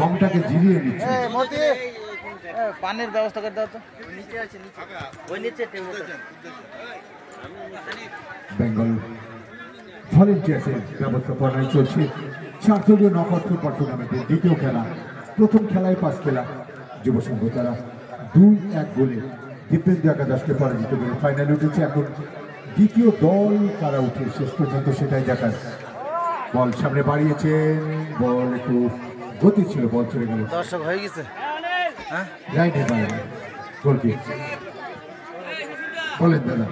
দমটাকে জিরিয়ে নিচ্ছে। পানির ব্যবস্থা করে দাও তো। বেঙ্গল ভলেন্টিয়ার্সের ব্যবস্থাপনায় চলছে শান্তলীয় নকআউট ফুটবল টুর্নামেন্টের দ্বিতীয় খেলা। প্রথম খেলায় 5 খেলা যুব সংঘ তারা 2-1 গোলে দীপেন্দ্র একাদশকে পরাজিত করে ফাইনালে উঠেছে। এখন দ্বিতীয় দল কারা উঠে শেষ পর্যন্ত সেটাই দেখার। বল সামনে বাড়িয়েছেন, বল একটু গতি ছিল, বল চলে গেল। দর্শক হয়ে গেছে, লাইনে বাইরে গোলকিক। বলেন দাদা।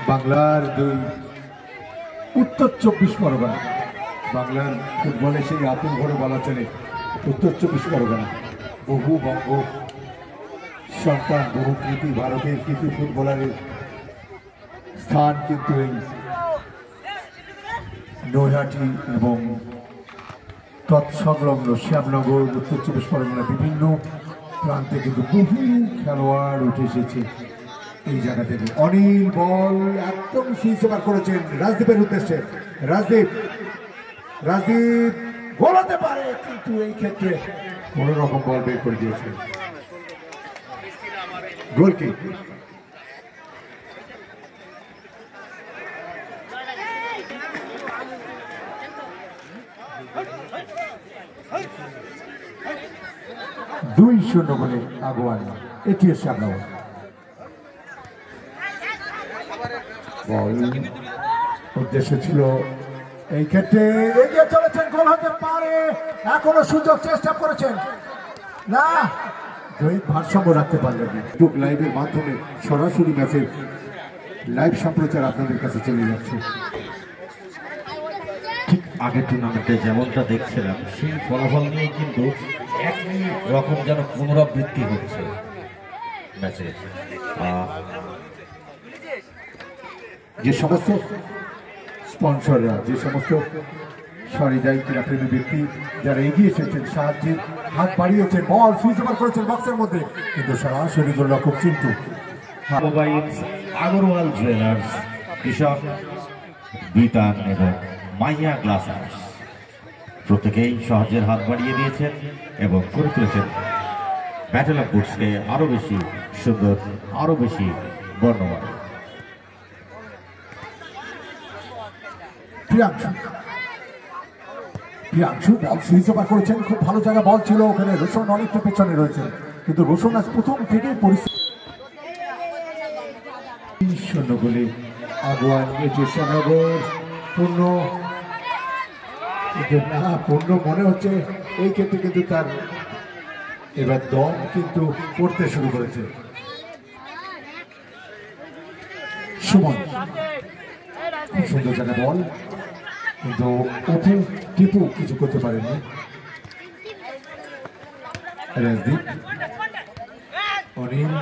বাংলার 2 উত্তর 24 পরগনা। বাংলার ফুটবলে সেই আতুল ঘরে বলা চলে উত্তর 24 পরগনা। বহু বঙ্গ সন্তান, বহু কৃতি ভারতের কৃতি ফুটবলারের স্থান কিন্তু এই নৈহাটি এবং তৎসংলগ্ন শ্যামনগর উত্তর 24 পরগনা বিভিন্ন প্রান্তে কিন্তু বহু খেলোয়াড় উঠে এসেছে এই জায়গা থেকে। অনিল বল একদম সুইচ ওভার করেছেন রাজদীপের উদ্দেশ্যে। রাজদীপ গোলাতে পারে, কিন্তু এই ক্ষেত্রে কোন রকম বল বের করে দিয়েছে। গোলকিক। দুই 0 বলে আগুয়ান এটিএস শ্যামনগর। বল উদ্দেশ্য ছিল এই ক্ষেত্রে এগিয়ে চলেছেন, গোল হতে পারে, এখনো সুযোগ চেষ্টা করেছেন না, দৈহিক ভারসাম্য রাখতে পারলেন না। ফেসবুক লাইভের মাধ্যমে সরাসরি ম্যাচের লাইভ সম্প্রচার আপনাদের কাছে চলে যাচ্ছে। ঠিক আগের টুর্নামেন্টে যেমনটা দেখছিলাম সেই ফলাফল নিয়ে কিন্তু একই রকম যেন পুনরাবৃত্তি হচ্ছে ম্যাচে। যে সমস্ত স্পন্সররা, যে সমস্ত সহৃদয় ক্রীড়াপ্রেমী ব্যক্তি যারা এগিয়ে এসেছেন, সাহায্যের হাত বাড়িয়েছেন, বল সুইচ ওভার করেছেন বক্সের মধ্যে, কিন্তু সরাসরি গোলরক্ষক চিন্তু। মোবাইলস, আগরওয়াল জুয়েলার্স, কৃষক, বিতান এবং মাইয়া গ্লাসার্স প্রত্যেকেই সাহায্যের হাত বাড়িয়ে দিয়েছেন এবং করে তুলেছেন ব্যাটেল অফ বুটসকে আরো বেশি সুন্দর, আরো বেশি বর্ণময়। প্রিয়াংশু বল সুইচ ওভার করেছেন, খুব ভালো জায়গা বল ছিল ওখানে। রোশন অনেকটা পেছনে রয়েছে, কিন্তু রোশন আজ প্রথম থেকেই পরিস্থিতি 0 গোলে আগুয়ান এটিএস শ্যামনগর। পূর্ণ মনে হচ্ছে এই ক্ষেত্রে, কিন্তু তার এবার দম কিন্তু পড়তে শুরু করেছে। সুমন খুব সুন্দর জায়গা বল, কিন্তু টিপু কিছু করতে পারেননি। রাজদীপ, অনিল